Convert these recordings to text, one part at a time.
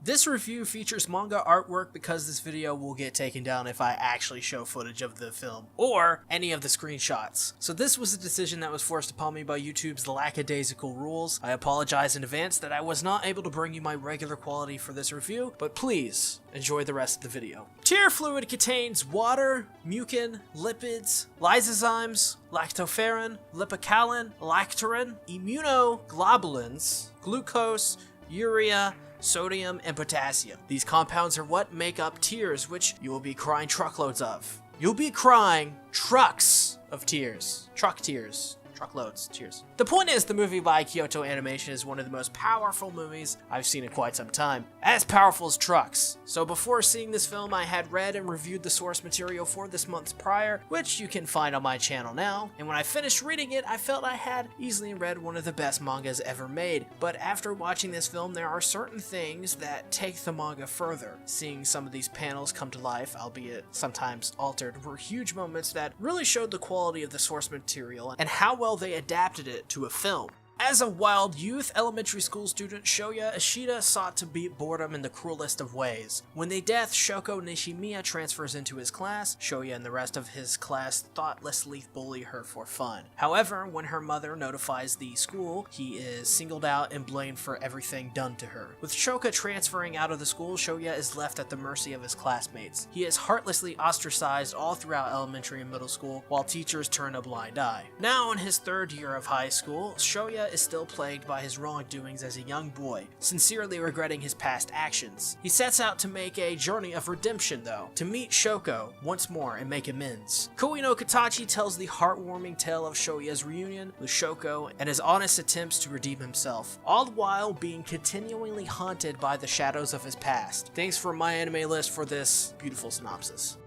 This review features manga artwork because this video will get taken down if I actually show footage of the film, or any of the screenshots. So this was a decision that was forced upon me by YouTube's lackadaisical rules. I apologize in advance that I was not able to bring you my regular quality for this review, but please enjoy the rest of the video. Tear fluid contains water, mucin, lipids, lysozymes, lactoferrin, lipocalin, lactorin, immunoglobulins, glucose, urea, sodium, and potassium. These compounds are what make up tears, which you will be crying truckloads of. You'll be crying trucks of tears. Truck tears. Truckloads. Cheers. The point is, the movie by Kyoto Animation is one of the most powerful movies I've seen in quite some time. As powerful as trucks. So before seeing this film, I had read and reviewed the source material for this month prior, which you can find on my channel now. And when I finished reading it, I felt I had easily read one of the best mangas ever made. But after watching this film, there are certain things that take the manga further. Seeing some of these panels come to life, albeit sometimes altered, were huge moments that really showed the quality of the source material and how well they adapted it to a film. As a wild youth, elementary school student Shouya Ishida sought to beat boredom in the cruelest of ways. When the death Shouko Nishimiya transfers into his class, Shouya and the rest of his class thoughtlessly bully her for fun. However, when her mother notifies the school, he is singled out and blamed for everything done to her. With Shouka transferring out of the school, Shouya is left at the mercy of his classmates. He is heartlessly ostracized all throughout elementary and middle school, while teachers turn a blind eye. Now in his third year of high school, Shouya is still plagued by his wrongdoings as a young boy, sincerely regretting his past actions. He sets out to make a journey of redemption, though, to meet Shouko once more and make amends. Koi no Katachi tells the heartwarming tale of Shouya's reunion with Shouko and his honest attempts to redeem himself, all the while being continually haunted by the shadows of his past. Thanks for my anime list for this beautiful synopsis.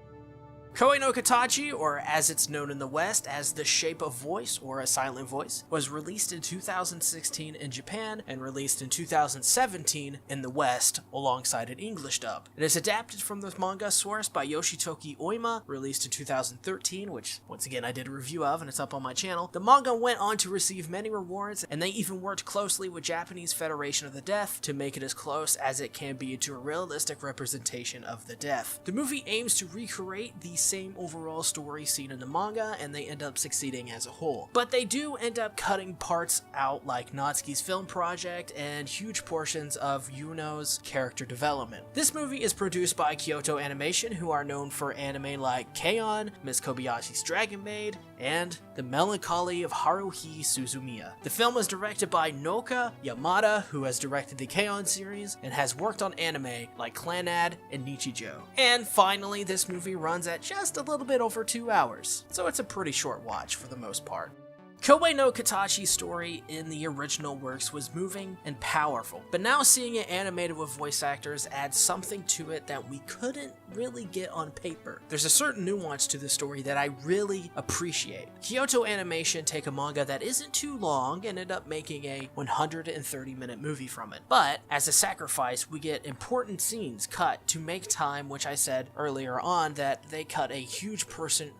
Koi no Katachi, or as it's known in the West as The Shape of Voice or A Silent Voice, was released in 2016 in Japan and released in 2017 in the West alongside an English dub. It is adapted from the manga source by Yoshitoki Oima, released in 2013, which once again I did a review of and it's up on my channel. The manga went on to receive many rewards, and they even worked closely with Japanese Federation of the Deaf to make it as close as it can be to a realistic representation of the deaf. The movie aims to recreate the same overall story seen in the manga, and they end up succeeding as a whole. But they do end up cutting parts out like Natsuki's film project and huge portions of Yuno's character development. This movie is produced by Kyoto Animation, who are known for anime like K-On!, Miss Kobayashi's Dragon Maid, and The Melancholy of Haruhi Suzumiya. The film was directed by Noka Yamada, who has directed the K-On! Series and has worked on anime like Clannad and Nichijou. And finally, this movie runs at just a little bit over 2 hours, so it's a pretty short watch for the most part. Koi no Katachi's story in the original works was moving and powerful, but now seeing it animated with voice actors adds something to it that we couldn't really get on paper. There's a certain nuance to the story that I really appreciate. Kyoto Animation take a manga that isn't too long and end up making a 130-minute movie from it. But as a sacrifice, we get important scenes cut to make time, which I said earlier on that they cut a huge portion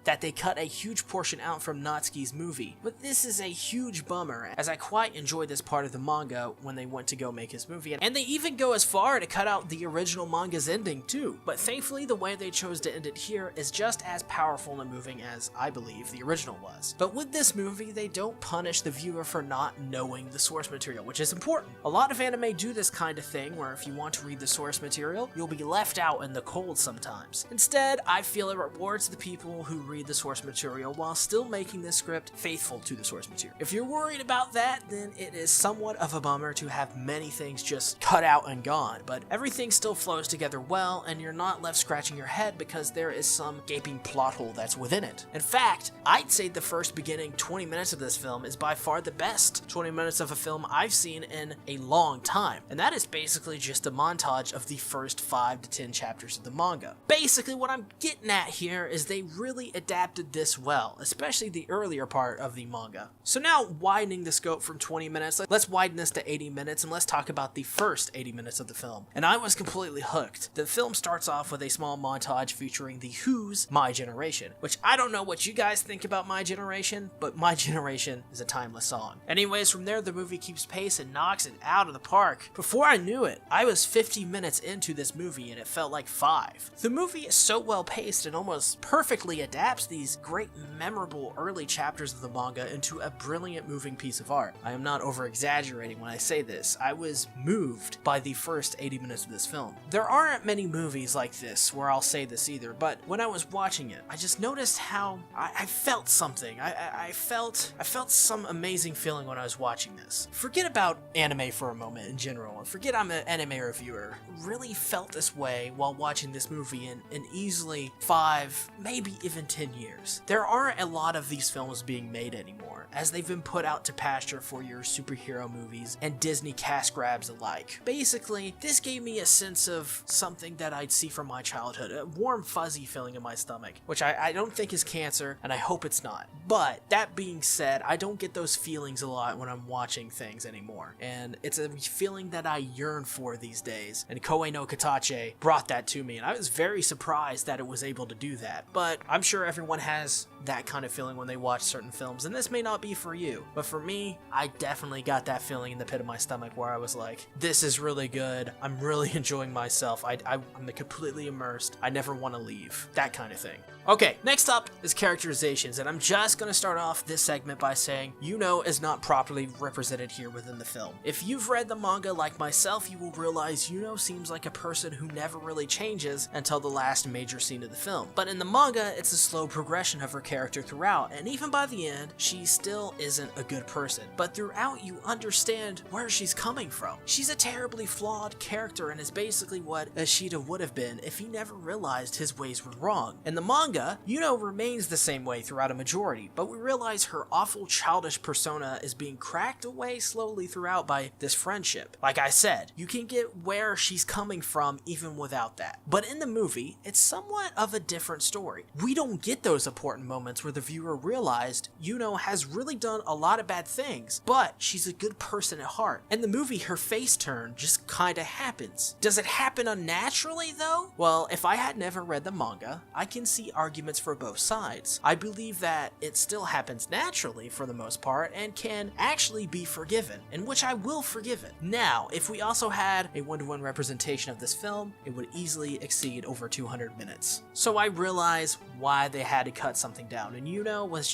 out from Natsuki's movie. But this is a huge bummer, as I quite enjoyed this part of the manga when they went to go make his movie, and they even go as far to cut out the original manga's ending too. But thankfully, the way they chose to end it here is just as powerful and moving as I believe the original was. But with this movie, they don't punish the viewer for not knowing the source material, which is important. A lot of anime do this kind of thing where if you want to read the source material, you'll be left out in the cold sometimes. Instead, I feel it rewards the people who read the source material while still making the script faithful to the source material. If you're worried about that, then it is somewhat of a bummer to have many things just cut out and gone, but everything still flows together well, and you're not left scratching your head because there is some gaping plot hole that's within it. In fact, I'd say the first beginning 20 minutes of this film is by far the best 20 minutes of a film I've seen in a long time, and that is basically just a montage of the first 5 to 10 chapters of the manga. Basically, what I'm getting at here is they really adapted this well, especially the earlier part of the manga manga. So now, widening the scope from 20 minutes, let's widen this to 80 minutes and let's talk about the first 80 minutes of the film. And I was completely hooked. The film starts off with a small montage featuring The Who's My Generation, which I don't know what you guys think about My Generation, but My Generation is a timeless song. Anyways, from there the movie keeps pace and knocks it out of the park. Before I knew it, I was 50 minutes into this movie and it felt like 5. The movie is so well paced and almost perfectly adapts these great memorable early chapters of the manga into a brilliant moving piece of art. I am not over exaggerating when I say this. I was moved by the first 80 minutes of this film. There aren't many movies like this where I'll say this either, but when I was watching it, I just noticed how I felt something. I felt some amazing feeling when I was watching this. Forget about anime for a moment in general, and forget I'm an anime reviewer. Really felt this way while watching this movie in easily 5, maybe even 10 years. There aren't a lot of these films being made anymore, as they've been put out to pasture for your superhero movies and Disney cash grabs alike. Basically, this gave me a sense of something that I'd see from my childhood, a warm fuzzy feeling in my stomach, which I don't think is cancer, and I hope it's not. But that being said, I don't get those feelings a lot when I'm watching things anymore, and it's a feeling that I yearn for these days, and Koei no Katachi brought that to me, and I was very surprised that it was able to do that. But I'm sure everyone has that kind of feeling when they watch certain films, and this may not be for you, but for me, I definitely got that feeling in the pit of my stomach where I was like, this is really good, I'm really enjoying myself, I'm completely immersed, I never want to leave, that kind of thing. Okay, next up is characterizations, and I'm just going to start off this segment by saying Yuno is not properly represented here within the film. If you've read the manga like myself, you will realize Yuno seems like a person who never really changes until the last major scene of the film. But in the manga, it's a slow progression of her character throughout, and even by the end, she still isn't a good person. But throughout, you understand where she's coming from. She's a terribly flawed character and is basically what Ishida would have been if he never realized his ways were wrong. In the manga, Yuno remains the same way throughout a majority, but we realize her awful childish persona is being cracked away slowly throughout by this friendship. Like I said, you can get where she's coming from even without that. But in the movie, it's somewhat of a different story. We don't get those important moments where the viewer realized Yuno has really done a lot of bad things, but she's a good person at heart. In the movie, her face turn just kinda happens. Does it happen unnaturally though? Well, if I had never read the manga, I can see arguments for both sides. I believe that it still happens naturally for the most part and can actually be forgiven, in which I will forgive it. Now, if we also had a 1-to-1 representation of this film, it would easily exceed over 200 minutes. So I realize why they had to cut something down, and Yuno was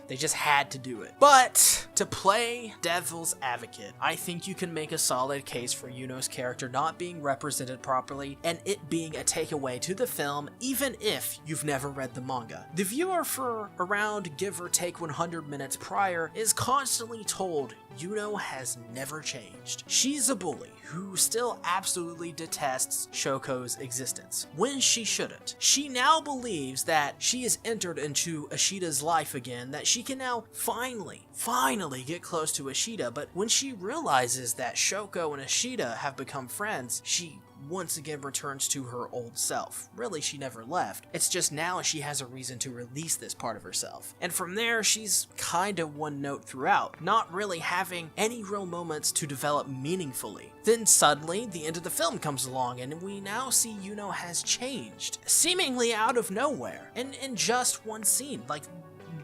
they just had to do it. But to play devil's advocate, I think you can make a solid case for Yuno's character not being represented properly and it being a takeaway to the film, even if you've never read the manga. The viewer for around give or take 100 minutes prior is constantly told Yuno has never changed. She's a bully who still absolutely detests Shouko's existence, when she shouldn't. She now believes that she has entered into Ishida's life again, that she can now finally get close to Ishida, but when she realizes that Shouko and Ishida have become friends, she once again returns to her old self. Really, she never left. It's just now she has a reason to release this part of herself. And from there, she's kinda one note throughout, not really having any real moments to develop meaningfully. Then suddenly, the end of the film comes along and we now see Yuno has changed, seemingly out of nowhere, and in just one scene, like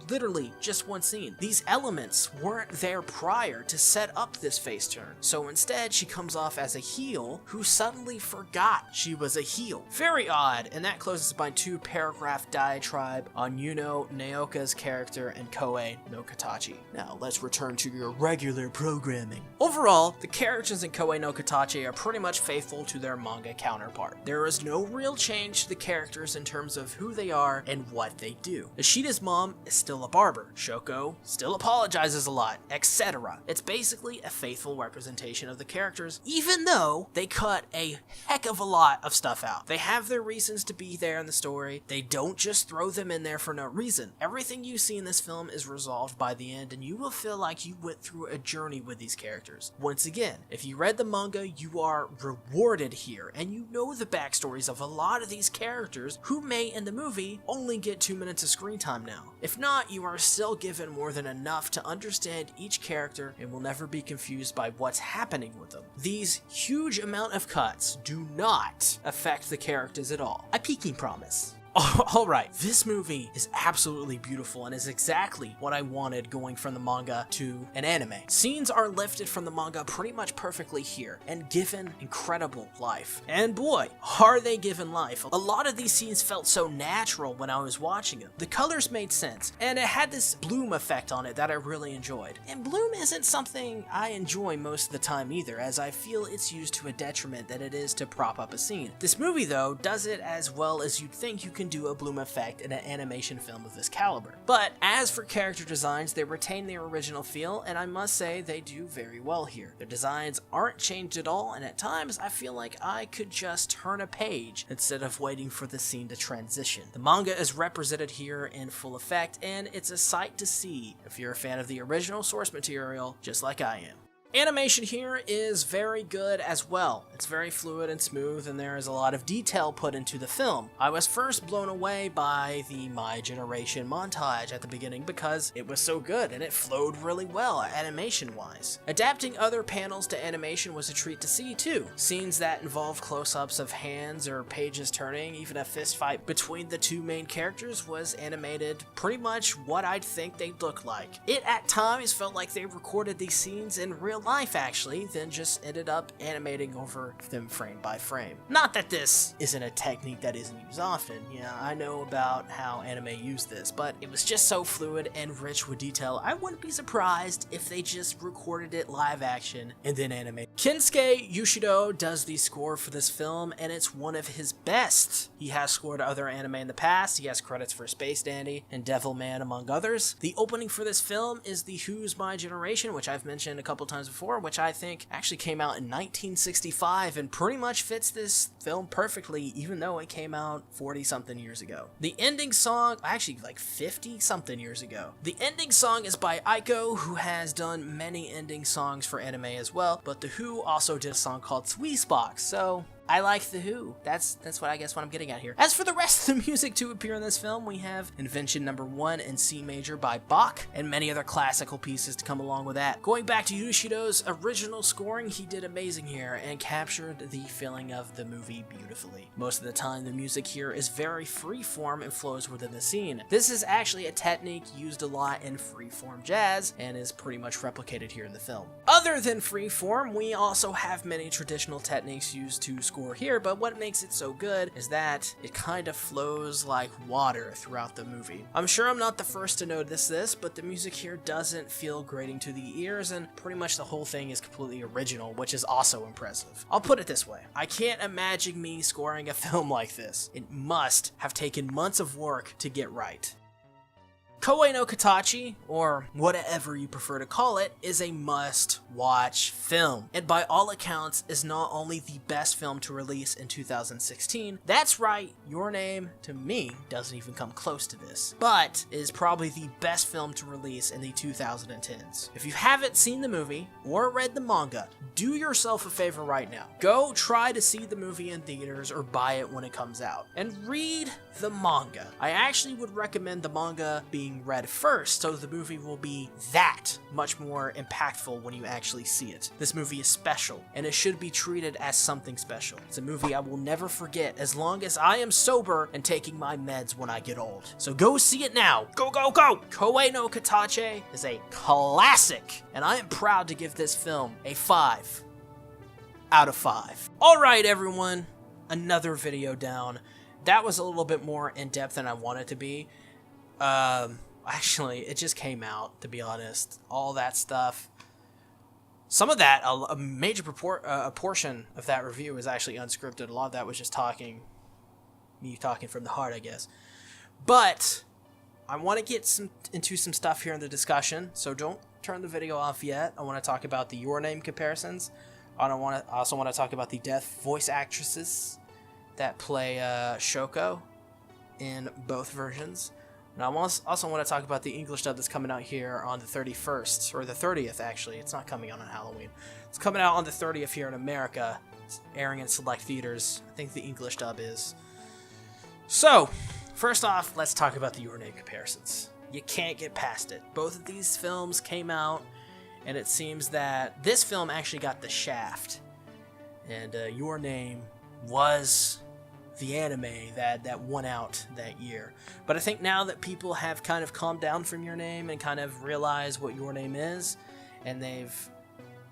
literally just one scene. These elements weren't there prior to set up this face turn, so instead she comes off as a heel who suddenly forgot she was a heel. Very odd, and that closes my 2-paragraph diatribe on Yuno, Naoka's character, and Koei no Katachi. Now let's return to your regular programming. Overall, the characters in Koei no Katachi are pretty much faithful to their manga counterpart. There is no real change to the characters in terms of who they are and what they do. Ishida's mom is still a barber, Shouko still apologizes a lot, etc. It's basically a faithful representation of the characters, even though they cut a heck of a lot of stuff out. They have their reasons to be there in the story. They don't just throw them in there for no reason. Everything you see in this film is resolved by the end, and you will feel like you went through a journey with these characters. Once again, if you read the manga, you are rewarded here, and you know the backstories of a lot of these characters who may in the movie only get 2 minutes of screen time now. If not, not, you are still given more than enough to understand each character and will never be confused by what's happening with them. These huge amount of cuts do not affect the characters at all. I peeking promise. Alright, this movie is absolutely beautiful and is exactly what I wanted going from the manga to an anime. Scenes are lifted from the manga pretty much perfectly here and given incredible life. And boy, are they given life. A lot of these scenes felt so natural when I was watching them. The colors made sense, and it had this bloom effect on it that I really enjoyed. And bloom isn't something I enjoy most of the time either, as I feel it's used to a detriment than it is to prop up a scene. This movie, though, does it as well as you'd think you can do a bloom effect in an animation film of this caliber. But as for character designs, they retain their original feel, and I must say they do very well here. Their designs aren't changed at all, and at times I feel like I could just turn a page instead of waiting for the scene to transition. The manga is represented here in full effect, and it's a sight to see if you're a fan of the original source material, just like I am. Animation here is very good as well. It's very fluid and smooth, and there is a lot of detail put into the film. I was first blown away by the My Generation montage at the beginning because it was so good and it flowed really well animation-wise. Adapting other panels to animation was a treat to see too. Scenes that involve close-ups of hands or pages turning, even a fist fight between the two main characters was animated pretty much what I'd think they'd look like. It at times felt like they recorded these scenes in real life actually, then just ended up animating over them frame by frame. Not that this isn't a technique that isn't used often, yeah, I know about how anime use this, but it was just so fluid and rich with detail, I wouldn't be surprised if they just recorded it live action and then animated. Kensuke Yoshido does the score for this film, and it's one of his best. He has scored other anime in the past, he has credits for Space Dandy and Devilman among others. The opening for this film is the Who's My Generation, which I've mentioned a couple times before, which I think actually came out in 1965 and pretty much fits this film perfectly, even though it came out 40-something years ago. The ending song, actually like 50-something years ago. The ending song is by Aiko, who has done many ending songs for anime as well, but The Who also did a song called Squeeze Box, so I like The Who. That's what I guess what I'm getting at here. As for the rest of the music to appear in this film, we have Invention No. 1 in C major by Bach, and many other classical pieces to come along with that. Going back to Yoshido's original scoring, he did amazing here and captured the feeling of the movie beautifully. Most of the time, the music here is very freeform and flows within the scene. This is actually a technique used a lot in freeform jazz and is pretty much replicated here in the film. Other than freeform, we also have many traditional techniques used to score here, but what makes it so good is that it kind of flows like water throughout the movie. I'm sure I'm not the first to notice this, but the music here doesn't feel grating to the ears, and pretty much the whole thing is completely original, which is also impressive. I'll put it this way, I can't imagine me scoring a film like this. It must have taken months of work to get right. Koei no Katachi, or whatever you prefer to call it, is a must-watch film, and by all accounts is not only the best film to release in 2016, that's right, Your Name, to me, doesn't even come close to this, but is probably the best film to release in the 2010s. If you haven't seen the movie, or read the manga, do yourself a favor right now. Go try to see the movie in theaters or buy it when it comes out, and read the manga. I actually would recommend the manga being read first, so the movie will be that much more impactful when you actually see it. This movie is special, and it should be treated as something special. It's a movie I will never forget as long as I am sober and taking my meds when I get old. So go see it now. Go, go, go! Koei no Katachi is a classic, and I am proud to give this film a 5 out of 5. Alright everyone, another video down. That was a little bit more in-depth than I wanted it to be. Actually, it just came out, to be honest. All that stuff. Some of that, a major portion of that review is actually unscripted. A lot of that was just me talking from the heart, I guess. But I want to get into some stuff here in the discussion, so don't turn the video off yet. I want to talk about the Your Name comparisons. I also want to talk about the deaf voice actresses that play Shouko in both versions. And I also want to talk about the English dub that's coming out here on the 31st, or the 30th actually. It's not coming out on Halloween. It's coming out on the 30th here in America. It's airing in select theaters. I think the English dub is. So, first off, let's talk about the Your Name comparisons. You can't get past it. Both of these films came out, and it seems that this film actually got the shaft. And Your Name was the anime that won out that year. But I think now that people have kind of calmed down from Your Name and kind of realized what Your Name is, and they've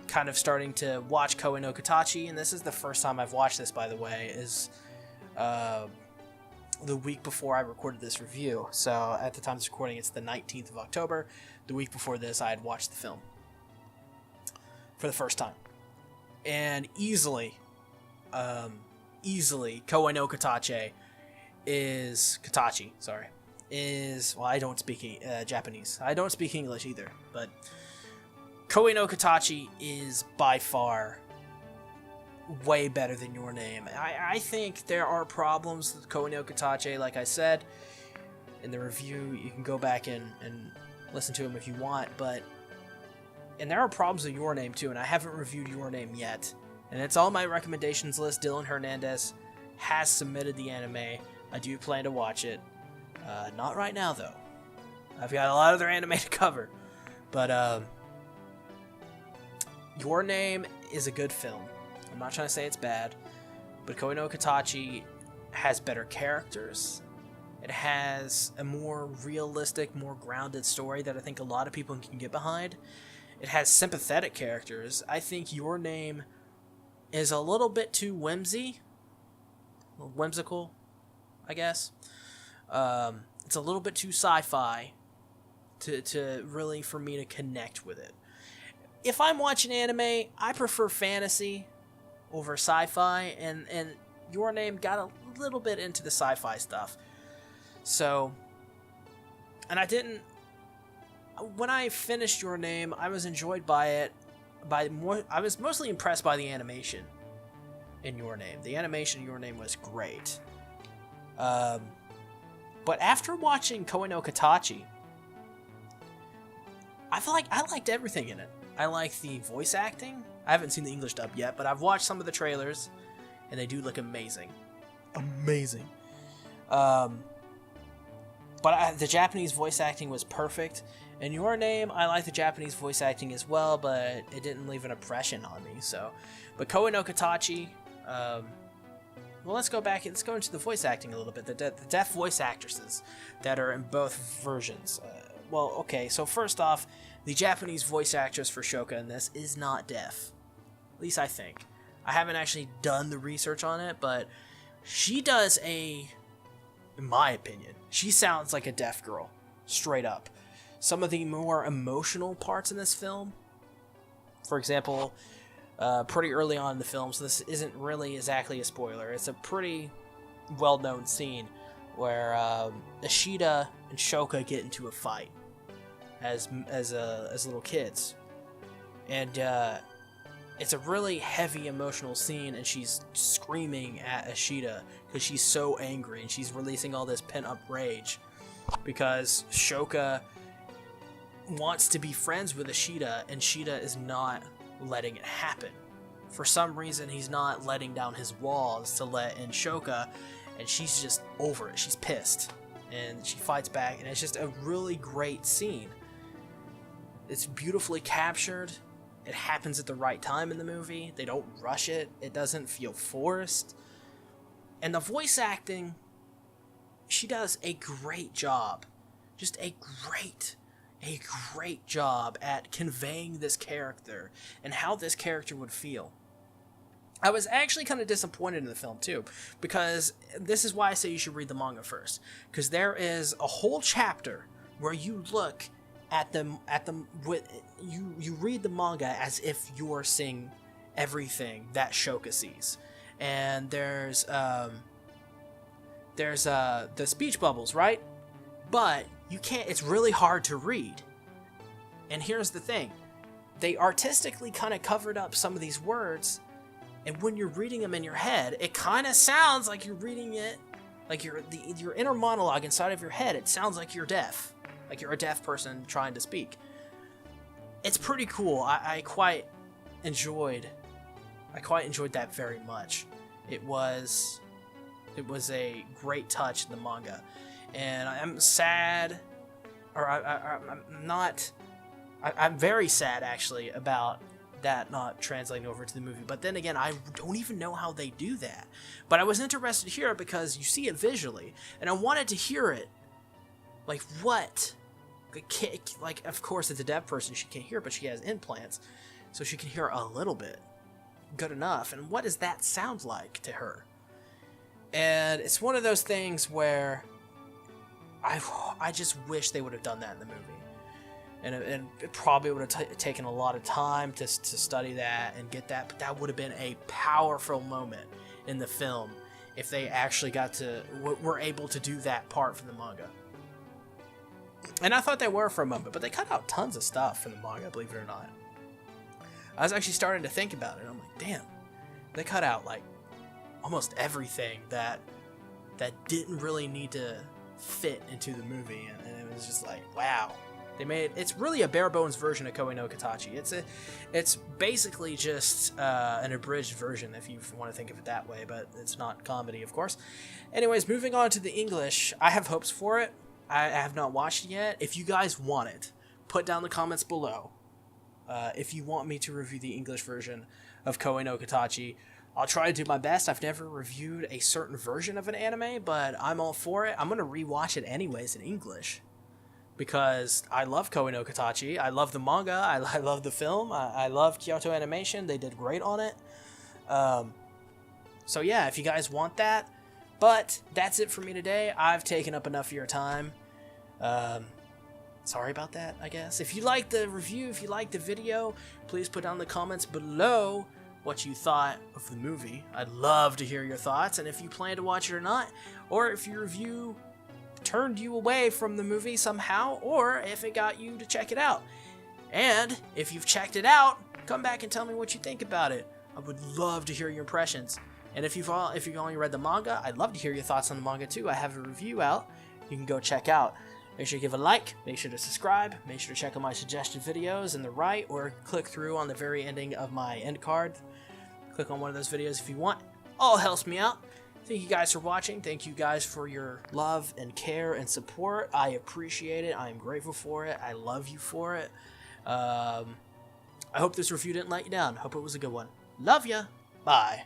kind of starting to watch Koe no Katachi, and this is the first time I've watched this, by the way, is the week before I recorded this review. So at the time of this recording, it's the 19th of October. The week before this, I had watched the film for the first time. And easily, Koe no Katachi is... Katachi, sorry. Is... Well, I don't speak Japanese. I don't speak English either, but Koe no Katachi is by far way better than Your Name. I think there are problems with Koe no Katachi, like I said in the review. You can go back and listen to them if you want, and there are problems with Your Name too, and I haven't reviewed Your Name yet, and it's on my recommendations list. Dylan Hernandez has submitted the anime. I do plan to watch it. Not right now though. I've got a lot of other anime to cover, but Your Name is a good film. I'm not trying to say it's bad, but Koe no Katachi has better characters. It has a more realistic, more grounded story that I think a lot of people can get behind. It has sympathetic characters. I think Your Name is a little bit too whimsical, I guess. It's a little bit too sci-fi to really, for me to connect with it. If I'm watching anime, I prefer fantasy over sci-fi, and Your Name got a little bit into the sci-fi stuff. So, and when I finished Your Name, I was enjoyed by it. I was mostly impressed by the animation in Your Name. The animation in Your Name was great. But after watching Koe no Katachi, I feel like I liked everything in it. I like the voice acting. I haven't seen the English dub yet, but I've watched some of the trailers, and they do look amazing. Amazing. But the Japanese voice acting was perfect. In Your Name, I like the Japanese voice acting as well, but it didn't leave an impression on me. But Koe no Katachi, well, let's go into the voice acting a little bit. The deaf voice actresses that are in both versions. Well, okay, so first off, the Japanese voice actress for Shouka in this is not deaf. At least I think. I haven't actually done the research on it, but she does in my opinion, she sounds like a deaf girl. Straight up. Some of the more emotional parts in this film, for example, pretty early on in the film, so this isn't really exactly a spoiler. It's a pretty well-known scene where Ishida and Shouka get into a fight as little kids, and it's a really heavy emotional scene, and she's screaming at Ishida because she's so angry, and she's releasing all this pent-up rage because Shouka wants to be friends with Ishida, and Ishida is not letting it happen. For some reason, he's not letting down his walls to let in Shouka, and she's just over it. She's pissed, and she fights back, and it's just a really great scene. It's beautifully captured. It happens at the right time in the movie. They don't rush it. It doesn't feel forced. And the voice acting, she does a great job. Just a great job at conveying this character and how this character would feel. I was actually kind of disappointed in the film too, because this is why I say you should read the manga first, because there is a whole chapter where you look at them you read the manga as if you're seeing everything that Shouka sees, and there's the speech bubbles, right? But you can't. It's really hard to read. And here's the thing: they artistically kind of covered up some of these words, and when you're reading them in your head, it kind of sounds like you're reading it, like your inner monologue inside of your head. It sounds like you're deaf. Like you're a deaf person trying to speak. It's pretty cool. I quite enjoyed that very much. It was a great touch in the manga, and I'm sad I'm not. I'm very sad actually about that not translating over to the movie. But then again, I don't even know how they do that. But I was interested to hear it because you see it visually, and I wanted to hear it. Like what? Like of course, it's a deaf person. She can't hear, but she has implants, so she can hear a little bit, good enough. And what does that sound like to her? And it's one of those things where I just wish they would have done that in the movie. And it probably would have taken a lot of time to study that and get that, but that would have been a powerful moment in the film if they actually were able to do that part from the manga. And I thought they were for a moment, but they cut out tons of stuff from the manga, believe it or not. I was actually starting to think about it, and I'm like, damn, they cut out like almost everything that didn't really need to fit into the movie, and it was just like, wow. It's really a bare bones version of Koe no Katachi. It's basically just an abridged version, if you want to think of it that way, but it's not comedy, of course. Anyways, moving on to the English, I have hopes for it. I have not watched it yet. If you guys want it, put down the comments below. If you want me to review the English version of Koe no Katachi, I'll try to do my best. I've never reviewed a certain version of an anime, but I'm all for it. I'm going to rewatch it anyways in English, because I love Koe no Katachi. I love the manga. I love the film. I love Kyoto Animation. They did great on it. So yeah, if you guys want that. But that's it for me today. I've taken up enough of your time. Sorry about that, I guess. If you liked the review, if you liked the video, please put down in the comments below what you thought of the movie. I'd love to hear your thoughts, and if you plan to watch it or not, or if your review turned you away from the movie somehow, or if it got you to check it out. And if you've checked it out, come back and tell me what you think about it. I would love to hear your impressions. And if you've only read the manga, I'd love to hear your thoughts on the manga too. I have a review out you can go check out. Make sure to give a like, make sure to subscribe, make sure to check out my suggested videos in the right, or click through on the very ending of my end card. Click on one of those videos if you want. All helps me out. Thank you guys for watching. Thank you guys for your love and care and support. I appreciate it. I am grateful for it. I love you for it. I hope this review didn't let you down. Hope it was a good one. Love ya. Bye.